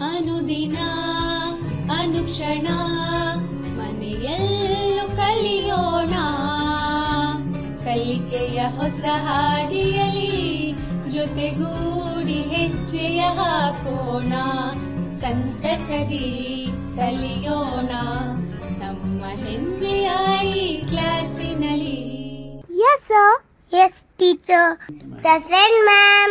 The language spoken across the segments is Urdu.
ಅನುದಿನ ಅನುಕ್ಷಣ ಮನೆಯಲ್ಲೂ ಕಲಿಯೋಣ, ಕಲಿಕೆಯ ಹೊಸ ಹಾದಿಯಲ್ಲಿ ಜೊತೆಗೂಡಿ ಹೆಜ್ಜೆಯ ಹಾಕೋಣ, ಸಂತಸದಿ ಕಲಿಯೋಣ ನಮ್ಮ ಹೆಮ್ಮೆಯ ಈ ಕ್ಲಾಸಿನಲ್ಲಿ. Yes, sir. Yes, teacher. Present, ma'am.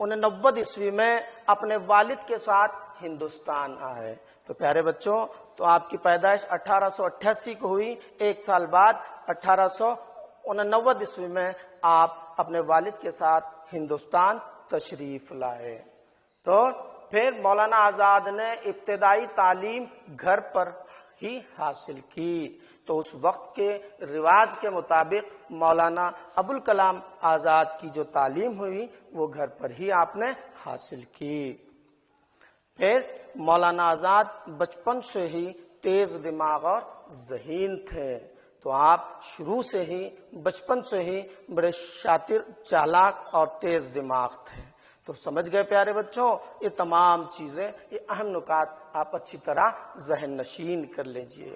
1989 میں اپنے والد کے ساتھ ہندوستان آئے۔ تو پیارے بچوں، تو آپ کی پیدائش 1888 کو ہوئی، ایک سال بعد 1889 میں آپ اپنے والد کے ساتھ ہندوستان تشریف لائے۔ تو پھر مولانا آزاد نے ابتدائی تعلیم گھر پر ہی حاصل کی۔ تو اس وقت کے رواج کے مطابق مولانا ابوالکلام آزاد کی جو تعلیم ہوئی وہ گھر پر ہی آپ نے حاصل کی۔ پھر مولانا آزاد بچپن سے ہی تیز دماغ اور ذہین تھے۔ تو آپ شروع سے ہی بچپن سے ہی بڑے شاطر، چالاک اور تیز دماغ تھے۔ تو سمجھ گئے پیارے بچوں، یہ تمام چیزیں، یہ اہم نکات آپ اچھی طرح ذہن نشین کر لیجئے۔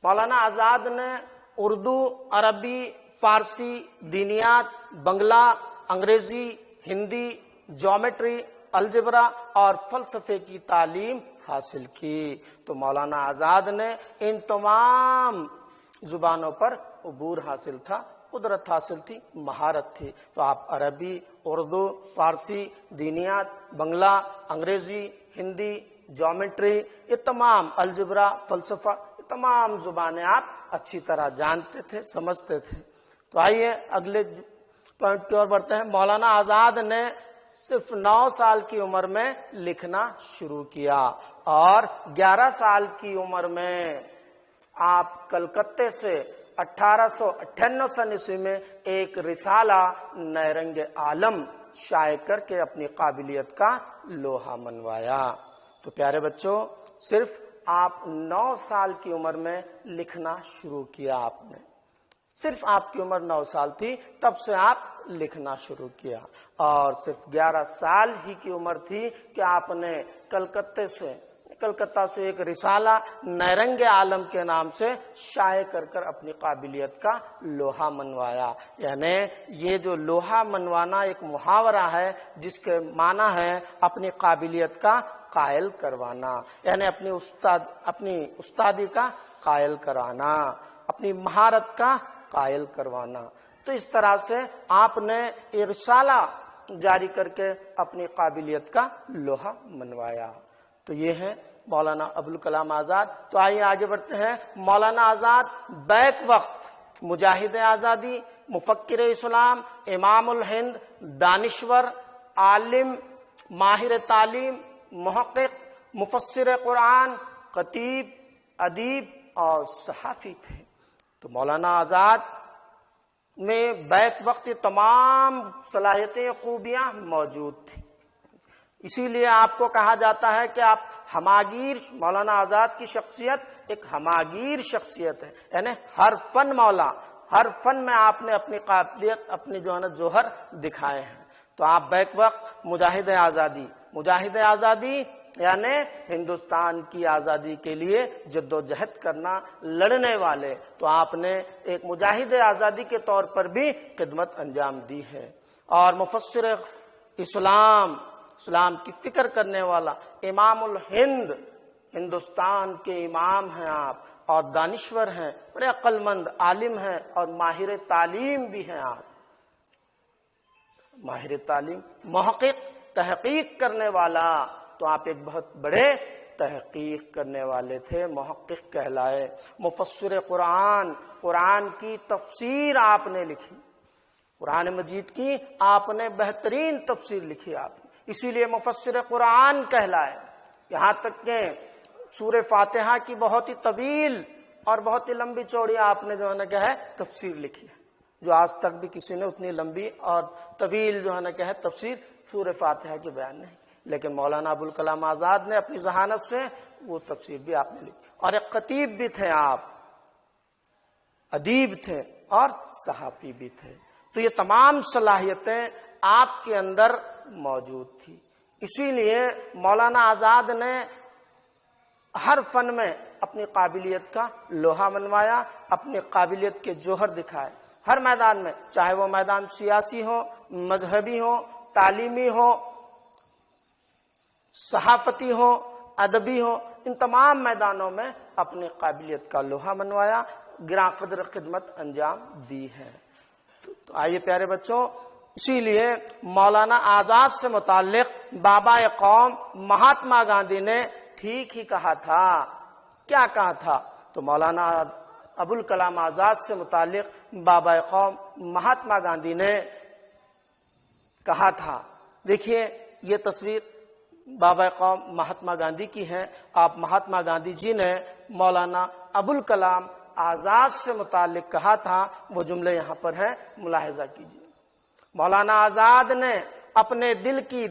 مولانا آزاد نے اردو، عربی، فارسی، دینیات، بنگلہ، انگریزی، ہندی، جیومیٹری، الجبرا اور فلسفے کی تعلیم حاصل کی۔ تو مولانا آزاد نے ان تمام زبانوں پر عبور حاصل تھا، قدرت حاصل تھی، مہارت تھی۔ تو آپ عربی، اردو، فارسی، دینیات، بنگلہ، انگریزی، ہندی، جیومیٹری، یہ تمام، الجبرا، فلسفہ، یہ تمام زبانیں آپ اچھی طرح جانتے تھے، سمجھتے تھے۔ تو آئیے اگلے پوائنٹ کی اور بڑھتے ہیں۔ مولانا آزاد نے صرف 9 سال کی عمر میں لکھنا شروع کیا اور 11 سال کی عمر میں آپ کلکتے سے 1898 عیسوی میں ایک رسالہ نیرنگ عالم شائع کر کے اپنی قابلیت کا لوہا منوایا۔ تو پیارے بچوں، صرف آپ 9 سال کی عمر میں لکھنا شروع کیا آپ نے، صرف آپ کی عمر 9 سال تھی تب سے آپ لکھنا شروع کیا، اور صرف 11 سال ہی کی عمر تھی کہ آپ نے کلکتہ سے ایک رسالہ نیرنگ عالم کے نام سے شائع کر کر اپنی قابلیت کا لوہا منوایا۔ یعنی یہ جو لوہا منوانا ایک محاورہ ہے جس کے معنی ہے اپنی قابلیت کا قائل کروانا، یعنی اپنی استادی کا قائل کرانا، اپنی مہارت کا قائل کروانا۔ تو اس طرح سے آپ نے یہ رسالہ جاری کر کے اپنی قابلیت کا لوہا منوایا۔ تو یہ ہے مولانا ابوالکلام آزاد۔ تو آئیے آگے بڑھتے ہیں۔ مولانا آزاد بیک وقت مجاہد آزادی، مفکر اسلام، امام الہند، دانشور، عالم، ماہر تعلیم، محقق، مفسر قرآن، خطیب، ادیب اور صحافی تھے۔ تو مولانا آزاد میں بیک وقت یہ تمام صلاحیتیں، خوبیاں موجود تھیں۔ اسی لیے آپ کو کہا جاتا ہے کہ آپ ہماگیر، مولانا آزاد کی شخصیت ایک ہماگیر شخصیت ہے، یعنی ہر فن مولا، ہر فن میں آپ نے اپنی قابلیت، اپنی جو ہے نا جوہر دکھائے ہیں۔ تو آپ بیک وقت مجاہد آزادی یعنی ہندوستان کی آزادی کے لیے جد و جہد کرنا، لڑنے والے، تو آپ نے ایک مجاہد آزادی کے طور پر بھی خدمت انجام دی ہے۔ اور مفسر اسلام کی فکر کرنے والا، امام الہند، ہندوستان کے امام ہیں آپ، اور دانشور ہیں، بڑے عقل مند عالم ہیں، اور ماہر تعلیم بھی ہیں آپ، ماہر تعلیم، محقق، تحقیق کرنے والا۔ تو آپ ایک بہت بڑے تحقیق کرنے والے تھے، محقق کہلائے۔ مفسر قرآن کی تفسیر آپ نے لکھی، قرآن مجید کی آپ نے بہترین تفسیر لکھی آپ نے، اسی لیے مفسر قرآن کہلائے۔ یہاں تک کہ سورہ فاتحہ کی بہت ہی طویل اور بہت ہی لمبی چوڑی آپ نے جو ہے نا کیا ہے تفسیر لکھی ہے، جو آج تک بھی کسی نے اتنی لمبی اور طویل جو ہے نا کیا ہے تفسیر سورہ فاتحہ کی بیان نہیں، لیکن مولانا ابوالکلام آزاد نے اپنی ذہانت سے وہ تفسیر بھی آپ نے لکھی۔ اور ایک خطیب بھی تھے آپ، ادیب تھے اور صحافی بھی تھے۔ تو یہ تمام صلاحیتیں آپ کے اندر موجود تھی، اسی لیے مولانا آزاد نے ہر فن میں اپنی قابلیت کا لوہا منوایا، اپنی قابلیت کے جوہر دکھائے، ہر میدان میں، چاہے وہ میدان سیاسی ہو، مذہبی ہو، تعلیمی ہو، صحافتی ہو، ادبی ہو، ان تمام میدانوں میں اپنی قابلیت کا لوہا منوایا، گراں قدر خدمت انجام دی ہے۔ تو آئیے پیارے بچوں، اسی لیے مولانا آزاد سے متعلق بابا قوم مہاتما گاندھی نے ٹھیک ہی کہا تھا. کیا کہا تھا؟ تو مولانا ابوالکلام آزاد سے متعلق بابا قوم مہاتما گاندھی نے کہا تھا. دیکھیے یہ تصویر بابا قوم مہاتما گاندھی کی ہے. آپ مہاتما گاندھی جی نے مولانا ابوالکلام آزاد سے متعلق کہا تھا، وہ جملے یہاں پر ہیں، ملاحظہ کیجیے. مولانا آزاد نے اپنے دل کی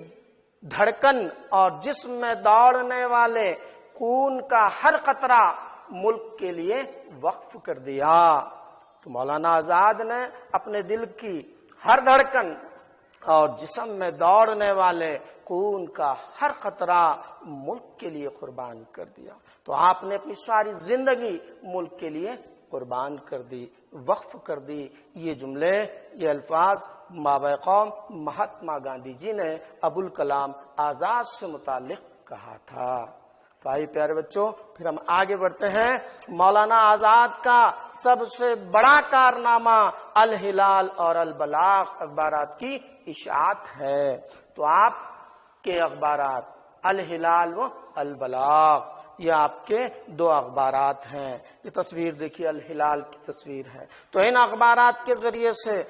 دھڑکن اور جسم میں دوڑنے والے خون کا ہر قطرہ ملک کے لیے وقف کر دیا. تو مولانا آزاد نے اپنے دل کی ہر دھڑکن اور جسم میں دوڑنے والے خون کا ہر قطرہ ملک کے لیے قربان کر دیا. تو آپ نے اپنی ساری زندگی ملک کے لیے قربان کر دی، وقف کر دی. یہ جملے، یہ الفاظ بابا قوم مہاتما گاندھی جی نے ابوالکلام آزاد سے متعلق کہا تھا. تو آئیے پیارے بچوں، پھر ہم آگے بڑھتے ہیں. مولانا آزاد کا سب سے بڑا کارنامہ الہلال اور البلاغ اخبارات کی اشاعت ہے. تو آپ کے اخبارات الہلال و البلاغ، یہ آپ کے دو اخبارات ہیں. یہ تصویر دیکھیے، الہلال کی تصویر ہے. تو ان اخبارات کے ذریعے سے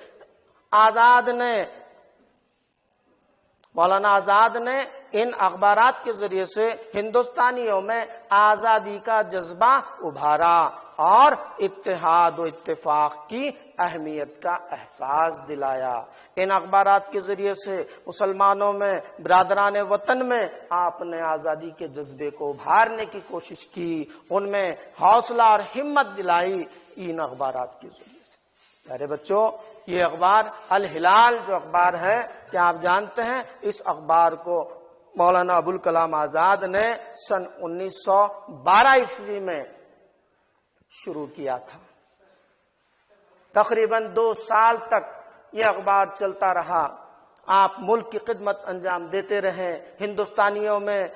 مولانا آزاد نے ان اخبارات کے ذریعے سے ہندوستانیوں میں آزادی کا جذبہ ابھارا اور اتحاد و اتفاق کی اہمیت کا احساس دلایا. ان اخبارات کے ذریعے سے مسلمانوں میں، برادران وطن میں آپ نے آزادی کے جذبے کو ابھارنے کی کوشش کی، ان میں حوصلہ اور ہمت دلائی ان اخبارات کے ذریعے سے. پیارے بچوں، یہ اخبار الہلال جو اخبار ہے، کیا آپ جانتے ہیں اس اخبار کو مولانا ابوالکلام آزاد نے سن 1912 عیسوی میں شروع کیا تھا. تقریباً 2 سال تک یہ اخبار چلتا رہا. آپ ملک کی خدمت انجام دیتے رہے، ہندوستانیوں میں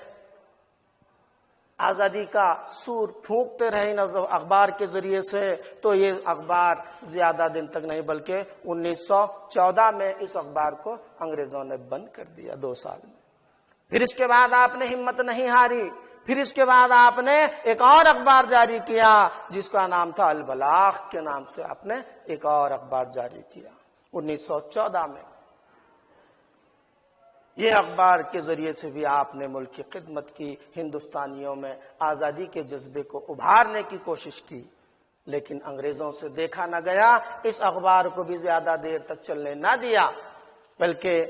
آزادی کا سور پھونکتے رہے ان اخبار کے ذریعے سے. تو یہ اخبار زیادہ دن تک نہیں، بلکہ 1914 میں اس اخبار کو انگریزوں نے بند کر دیا 2 سال میں. پھر اس کے بعد آپ نے ہمت نہیں ہاری. پھر اس کے بعد آپ نے ایک اور اخبار جاری کیا جس کا نام تھا البلاغ کے نام سے. آپ نے ایک اور اخبار جاری کیا 1914 میں. یہ اخبار کے ذریعے سے بھی آپ نے ملک کی خدمت کی، ہندوستانیوں میں آزادی کے جذبے کو ابھارنے کی کوشش کی. لیکن انگریزوں سے دیکھا نہ گیا، اس اخبار کو بھی زیادہ دیر تک چلنے نہ دیا، بلکہ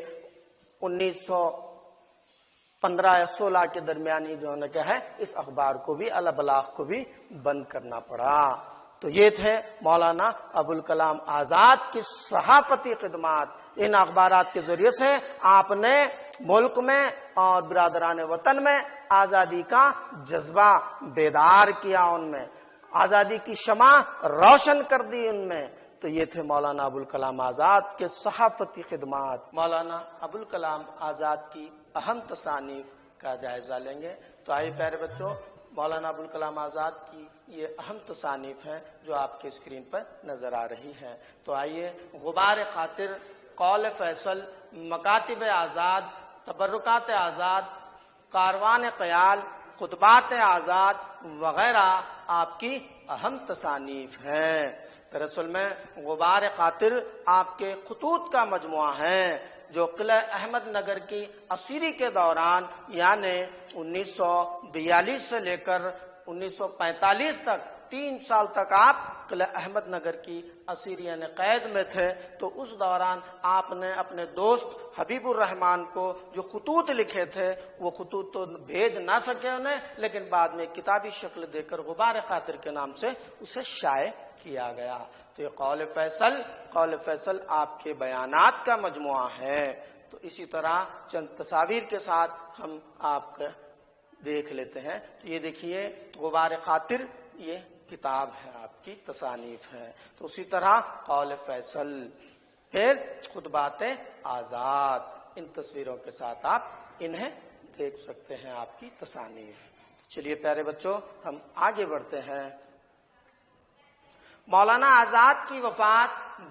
1915 یا 16 کے درمیان ہی جو نے کہا ہے اس اخبار کو بھی، البلاغ کو بھی بند کرنا پڑا. تو یہ تھے مولانا ابوالکلام آزاد کی صحافتی خدمات. ان اخبارات کے ذریعے سے آپ نے ملک میں اور برادران وطن میں آزادی کا جذبہ بیدار کیا، ان میں آزادی کی شمع روشن کر دی ان میں. تو یہ تھے مولانا ابوالکلام آزاد کے صحافتی خدمات. مولانا ابوالکلام آزاد کی اہم تصانیف کا جائزہ لیں گے. تو آئیے پیارے بچوں، مولانا ابوالکلام آزاد کی یہ اہم تصانیف ہیں جو آپ کے اسکرین پر نظر آ رہی ہیں. تو آئیے، غبار خاطر، قول فیصل، مکاتب آزاد، تبرکات آزاد، کاروان خیال، خطبات آزاد وغیرہ آپ کی اہم تصانیف ہیں. دراصل میں غبار خاطر آپ کے خطوط کا مجموعہ ہے جو قلعہ احمد نگر کی اسیری کے دوران، یعنی 1942 سے لے کر 1945 تک 3 سال تک آپ قلعہ احمد نگر کی اسیری یعنی قید میں تھے. تو اس دوران آپ نے اپنے دوست حبیب الرحمان کو جو خطوط لکھے تھے، وہ خطوط تو بھیج نہ سکے انہیں، لیکن بعد میں کتابی شکل دے کر غبار خاطر کے نام سے اسے شائع کیا گیا. تو یہ قول فیصل آپ کے بیانات کا مجموعہ ہے. تو اسی طرح چند تصاویر کے ساتھ ہم آپ کا دیکھ لیتے ہیں. تو یہ دیکھیے، غبار خاطر یہ کتاب ہے، آپ کی تصانیف ہے. تو اسی طرح قول فیصل، پھر خطبات آزاد، ان تصویروں کے ساتھ آپ انہیں دیکھ سکتے ہیں، آپ کی تصانیف. چلیے پیارے بچوں، ہم آگے بڑھتے ہیں. مولانا آزاد کی وفات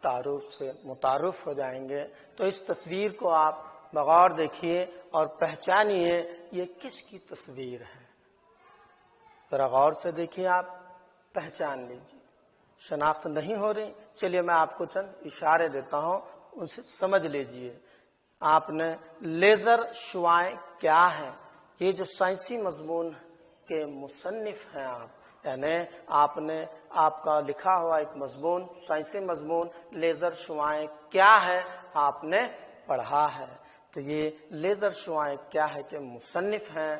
تعارف سے متعارف ہو جائیں گے۔ تو اس تصویر کو آپ بغور دیکھیے اور پہچانیے یہ کس کی تصویر ہے۔ ذرا غور سے دیکھیے، آپ پہچان لیجیے۔ شناخت نہیں ہو رہی؟ چلیے میں آپ کو چند اشارے دیتا ہوں، اسے سمجھ لیجیے۔ آپ نے لیزر شعاعیں کیا ہے، یہ جو سائنسی مضمون کے مصنف ہیں آپ، یعنی آپ کا لکھا ہوا ایک مضمون، سائنسی مضمون لیزر شعاعیں کیا ہے، آپ نے پڑھا ہے۔ تو یہ لیزر شعاعیں کیا ہے کہ مصنف ہیں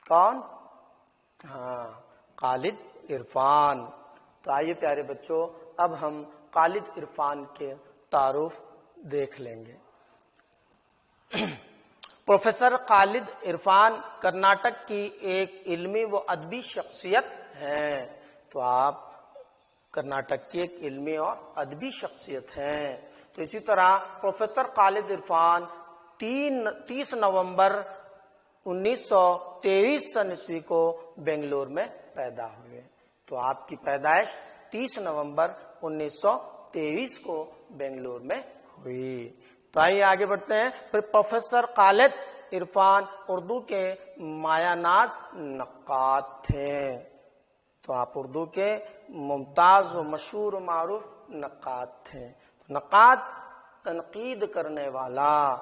کون؟ ہاں، خالد عرفان۔ تو آئیے پیارے بچوں، اب ہم خالد عرفان کے تعارف دیکھ لیں گے۔ پروفیسر خالد عرفان کرناٹک کی ایک علمی و ادبی شخصیت ہیں۔ تو آپ کرناٹک کی ایک علمی اور ادبی شخصیت ہیں۔ تو اسی طرح پروفیسر خالد عرفان 30 نومبر 1923 کو بنگلور میں پیدا ہوئے۔ تو آپ کی پیدائش 30 نومبر 1923 کو بنگلور میں ہوئی۔ تو آئیے آگے بڑھتے ہیں۔ پھر پروفیسر خالد عرفان اردو کے مایہ ناز نقاد تھے۔ تو آپ اردو کے ممتاز و مشہور و معروف نقاد تھے۔ نقاد تنقید کرنے والا،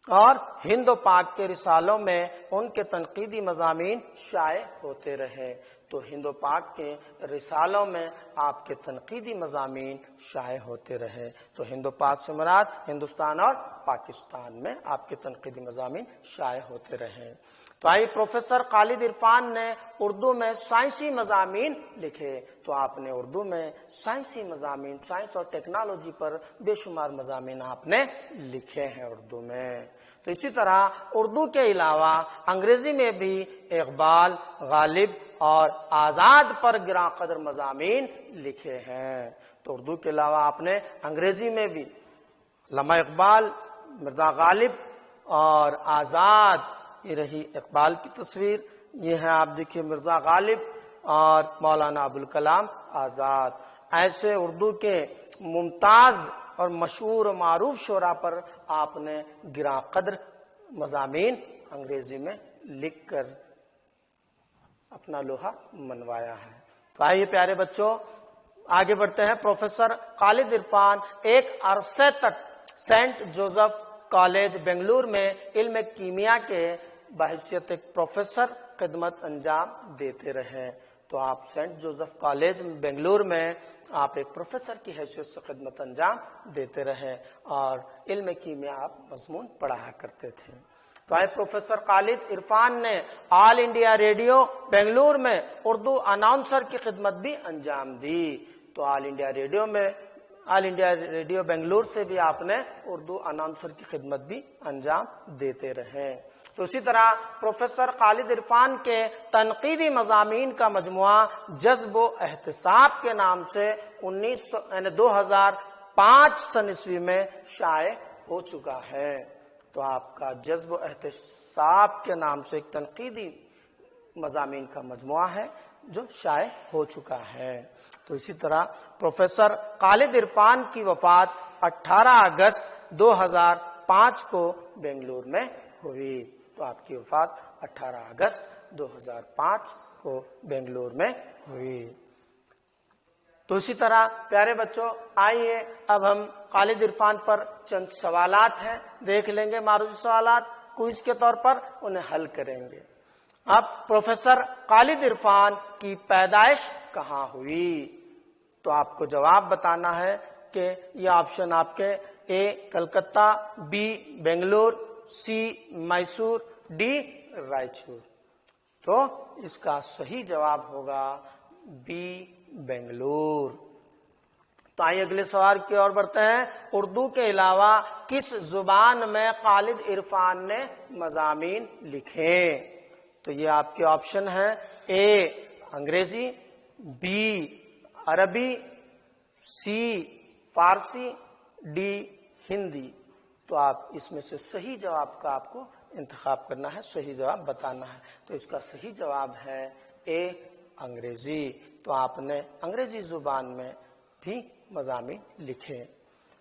اور ہند و پاک کے رسالوں میں ان کے تنقیدی مضامین شائع ہوتے رہے۔ تو ہند و پاک کے رسالوں میں آپ کے تنقیدی مضامین شائع ہوتے رہے۔ تو ہند و پاک سے مراد ہندوستان اور پاکستان میں آپ کے تنقیدی مضامین شائع ہوتے رہے۔ تو آئیے، پروفیسر خالد عرفان نے اردو میں سائنسی مضامین لکھے۔ تو آپ نے اردو میں سائنسی مضامین، سائنس اور ٹیکنالوجی پر بے شمار مضامین آپ نے لکھے ہیں اردو میں۔ تو اسی طرح اردو کے علاوہ انگریزی میں بھی اقبال، غالب اور آزاد پر گراں قدر مضامین لکھے ہیں۔ تو اردو کے علاوہ آپ نے انگریزی میں بھی علامہ اقبال، مرزا غالب اور آزاد، یہ رہی اقبال کی تصویر، یہ ہے آپ دیکھیے مرزا غالب اور مولانا ابوالکلام آزاد۔ ایسے اردو کے ممتاز اور مشہور و معروف شعراء پر آپ نے گراں قدر مضامین انگریزی میں لکھ کر اپنا لوہا منوایا ہے۔ تو آئیے پیارے بچوں آگے بڑھتے ہیں۔ پروفیسر خالد عرفان ایک عرصے تک سینٹ جوزف کالج بنگلور میں علم کیمیا کے بحیثیت ایک پروفیسر خدمت انجام دیتے رہے۔ تو آپ سینٹ جوزف کالج بنگلور میں آپ ایک پروفیسر کی حیثیت سے خدمت انجام دیتے رہے اور علم کیمیا آپ مضمون پڑھایا کرتے تھے۔ تو آئے پروفیسر خالد عرفان نے آل انڈیا ریڈیو بنگلور میں اردو اناؤنسر کی خدمت بھی انجام دی۔ تو آل انڈیا ریڈیو بنگلور سے بھی آپ نے اردو اناؤنسر کی خدمت بھی انجام دیتے رہے۔ تو اسی طرح پروفیسر خالد عرفان کے تنقیدی مضامین کا مجموعہ جذب و احتساب کے نام سے 2005 میں شائع ہو چکا ہے۔ تو آپ کا جذب و احتساب کے نام سے ایک تنقیدی مضامین کا مجموعہ ہے جو شائع ہو چکا ہے۔ تو اسی طرح پروفیسر خالد عرفان کی وفات 18 اگست 2005 کو بنگلور میں ہوئی۔ تو آپ کی وفات 18 اگست 2005 کو بنگلور میں ہوئی۔ تو اسی طرح پیارے بچوں آئیے اب ہم خالد عرفان پر چند سوالات ہیں دیکھ لیں گے، معروضی سوالات کوئز کے طور پر انہیں حل کریں گے۔ اب پروفیسر خالد عرفان کی پیدائش کہاں ہوئی؟ تو آپ کو جواب بتانا ہے کہ یہ آپشن آپ کے A Calcutta, B Bangalore, C Mysore, D Raichur. تو اس کا صحیح جواب ہوگا بی بنگلور۔ تو آئیے اگلے سوال کی اور بڑھتے ہیں۔ اردو کے علاوہ کس زبان میں خالد عرفان نے مضامین لکھے؟ تو یہ آپ کے آپشن ہیں، اے انگریزی، بی عربی، سی فارسی، ڈی ہندی۔ تو آپ اس میں سے صحیح جواب کا آپ کو انتخاب کرنا ہے، صحیح جواب بتانا ہے۔ تو اس کا صحیح جواب ہے اے انگریزی. تو آپ نے انگریزی زبان میں بھی مضامین لکھے.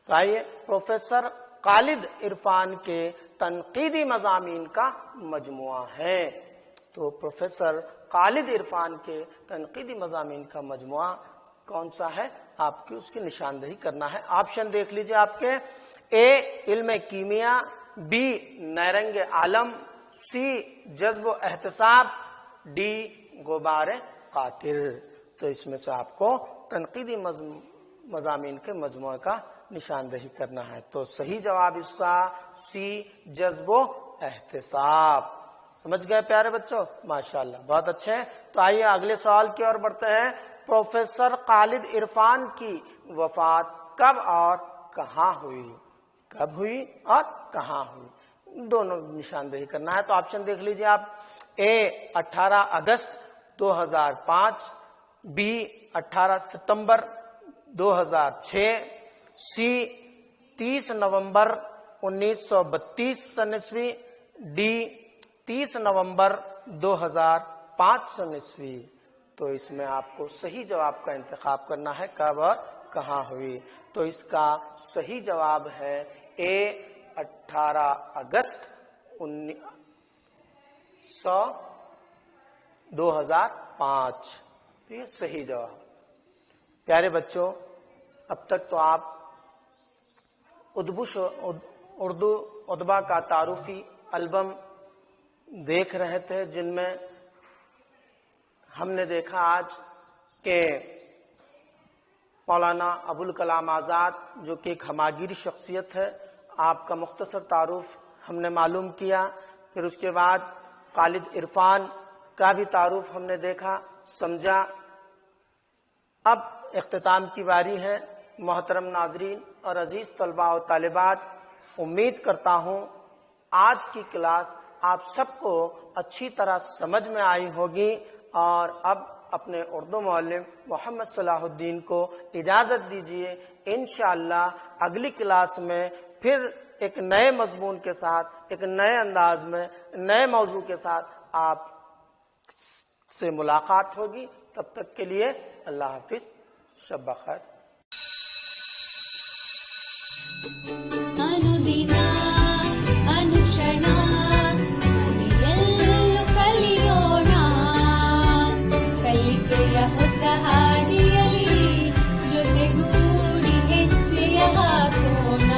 تو آئیے پروفیسر خالد عرفان کے تنقیدی مضامین کا مجموعہ ہے. تو پروفیسر خالد عرفان کے تنقیدی مضامین کا مجموعہ کون سا ہے؟ آپ کی اس کی نشاندہی کرنا ہے. آپشن دیکھ لیجئے آپ کے. اے علم کیمیا، بی نیرنگ عالم، سی جذب و احتساب، ڈی غبار قاطر. تو اس میں سے آپ کو تنقیدی مضامین کے مجموعے کا نشاندہی کرنا ہے. تو صحیح جواب اس کا سی جذب و احتساب. سمجھ گئے پیارے بچوں؟ ماشاءاللہ بہت اچھے ہیں. تو آئیے اگلے سوال کی اور بڑھتے ہیں. پروفیسر خالد عرفان کی وفات کب اور کہاں ہوئی؟ کب ہوئی اور کہاں ہوئی؟ دونوں نشاندہی کرنا ہے. تو آپشن دیکھ لیجئے آپ. اے 18 اگست 2005، بی 18 ستمبر 2006، سی 30 نومبر 1932 سن عیسوی، ڈی 30 نومبر 2005 سن عیسوی. تو اس میں آپ کو صحیح جواب کا انتخاب کرنا ہے کب اور کہاں ہوئی. تو اس کا صحیح جواب ہے اے 18 اگست 2005. تو یہ صحیح جواب. پیارے بچوں اب تک تو آپ اردو ادبا کا تعارفی البم دیکھ رہے تھے، جن میں ہم نے دیکھا آج کہ مولانا ابوالکلام آزاد جو کہ ایک ہماگیر شخصیت ہے، آپ کا مختصر تعارف ہم نے معلوم کیا. پھر اس کے بعد خالد عرفان کا بھی تعارف ہم نے دیکھا سمجھا. اب اختتام کی باری ہے. محترم ناظرین اور عزیز طلباء و طالبات، امید کرتا ہوں آج کی کلاس آپ سب کو اچھی طرح سمجھ میں آئی ہوگی، اور اب اپنے اردو معلم محمد صلاح الدین کو اجازت دیجیے. انشاءاللہ اگلی کلاس میں پھر ایک نئے مضمون کے ساتھ، ایک نئے انداز میں، نئے موضوع کے ساتھ آپ سے ملاقات ہوگی. تب تک کے لیے اللہ حافظ. شب بخیر. ಅನುದಿನ ಅನುಕ್ಷಣ ಮನೆಯಲ್ಲೂ ಕಲಿಯೋಣ, ಕಲಿಕೆಯ ಹೊಸ ಹಾದಿಯಲ್ಲಿ ಜೊತೆಗೂಡಿ ಹೆಜ್ಜೆಯ ಹಾಕೋಣ.